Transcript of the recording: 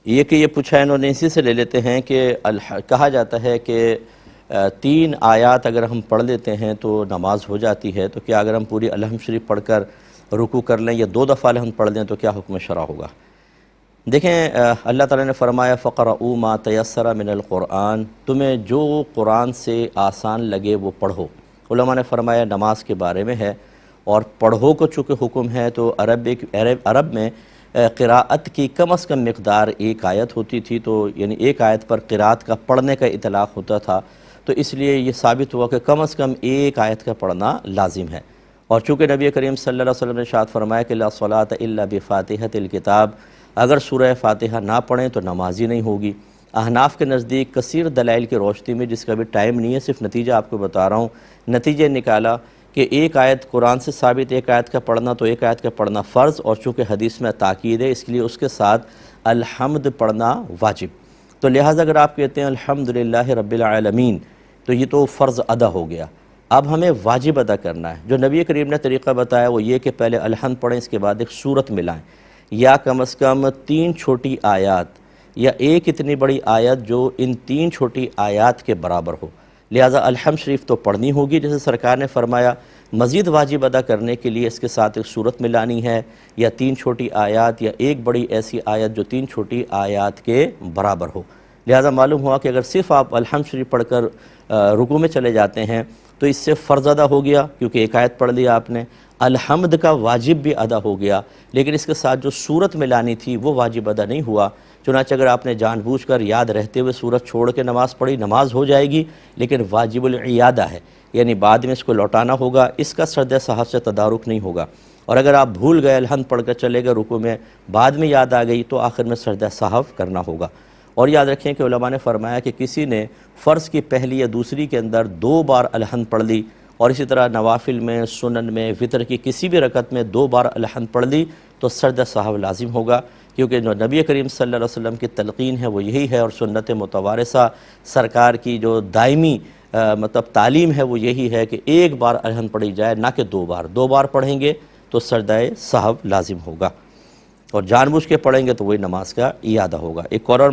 یہ پوچھا انہوں نے اسی سے لے لیتے ہیں کہ کہا جاتا ہے کہ 3 آیات اگر ہم پڑھ لیتے ہیں تو نماز ہو جاتی ہے، تو کیا اگر ہم پوری الحمد شریف پڑھ کر رکوع کر لیں یا 2 دفعہ الحمد پڑھ لیں تو کیا حکم شرع ہوگا؟ دیکھیں اللہ تعالیٰ نے فرمایا فَقْرَؤُوا مَا تَيَسَّرَ مِنَ الْقُرْآنِ، تمہیں جو قرآن سے آسان لگے وہ پڑھو۔ علماء نے فرمایا نماز کے بارے میں ہے، اور پڑھو کو چونکہ حکم ہے تو عرب میں قراءت کی کم از کم مقدار 1 آیت ہوتی تھی، تو یعنی 1 آیت پر قراءت کا پڑھنے کا اطلاق ہوتا تھا، تو اس لیے یہ ثابت ہوا کہ کم از کم 1 آیت کا پڑھنا لازم ہے۔ اور چونکہ نبی کریم صلی اللہ علیہ وسلم نے ارشاد فرمایا کہ لا صلاۃ الا بفاتحۃ الکتاب، اگر سورہ فاتحہ نہ پڑھیں تو نماز ہی نہیں ہوگی۔ احناف کے نزدیک کثیر دلائل کی روشنی میں، جس کا بھی ٹائم نہیں ہے، صرف نتیجہ آپ کو بتا رہا ہوں، نتیجہ نکالا کہ 1 آیت قرآن سے ثابت 1 آیت کا پڑھنا، تو 1 آیت کا پڑھنا فرض، اور چونکہ حدیث میں تاکید ہے اس لیے اس کے ساتھ الحمد پڑھنا واجب۔ تو لہٰذا اگر آپ کہتے ہیں الحمدللہ رب العالمین تو یہ تو فرض ادا ہو گیا، اب ہمیں واجب ادا کرنا ہے۔ جو نبی کریم نے طریقہ بتایا وہ یہ کہ پہلے الحمد پڑھیں، اس کے بعد ایک سورت ملائیں، یا کم از کم 3 چھوٹی آیات یا ایک اتنی بڑی آیت جو ان 3 چھوٹی آیات کے برابر ہو۔ لہٰذا الحمد شریف تو پڑھنی ہوگی، جیسے سرکار نے فرمایا مزید واجب ادا کرنے کے لیے اس کے ساتھ ایک سورت ملانی ہے، یا 3 چھوٹی آیات یا ایک بڑی ایسی آیت جو 3 چھوٹی آیات کے برابر ہو۔ لہٰذا معلوم ہوا کہ اگر صرف آپ الحمد شریف پڑھ کر رکوع میں چلے جاتے ہیں تو اس سے فرض ادا ہو گیا، کیونکہ 1 آیت پڑھ لیا آپ نے، الحمد کا واجب بھی ادا ہو گیا، لیکن اس کے ساتھ جو سورت ملانی تھی وہ واجب ادا نہیں ہوا۔ چنانچہ اگر آپ نے جان بوجھ کر یاد رہتے ہوئے سورت چھوڑ کے نماز پڑھی، نماز ہو جائے گی، لیکن واجب العیادہ ہے، یعنی بعد میں اس کو لوٹانا ہوگا، اس کا سرد صحف سے تدارک نہیں ہوگا۔ اور اگر آپ بھول گئے الحمد پڑھ کر چلے گئے رکوع میں، بعد میں یاد آ گئی تو آخر میں سرد صحف کرنا ہوگا۔ اور یاد رکھیں کہ علماء نے فرمایا کہ کسی نے فرض کی پہلی یا دوسری کے اندر 2 بار الحمد پڑھ لی، اور اسی طرح نوافل میں، سنن میں، وطر کی کسی بھی رکعت میں 2 بار الحمد پڑھ لی تو سرد صحف لازم ہوگا، کیونکہ جو نبی کریم صلی اللہ علیہ وسلم کی تلقین ہے وہ یہی ہے، اور سنت متوارثہ سرکار کی جو دائمی تعلیم ہے وہ یہی ہے کہ 1 بار الحمد پڑھی جائے، نہ کہ 2 بار۔ 2 بار پڑھیں گے تو سرد صحف لازم ہوگا، اور جان بوجھ کے پڑھیں گے تو وہی نماز کا اعادہ ہوگا۔ ایک اور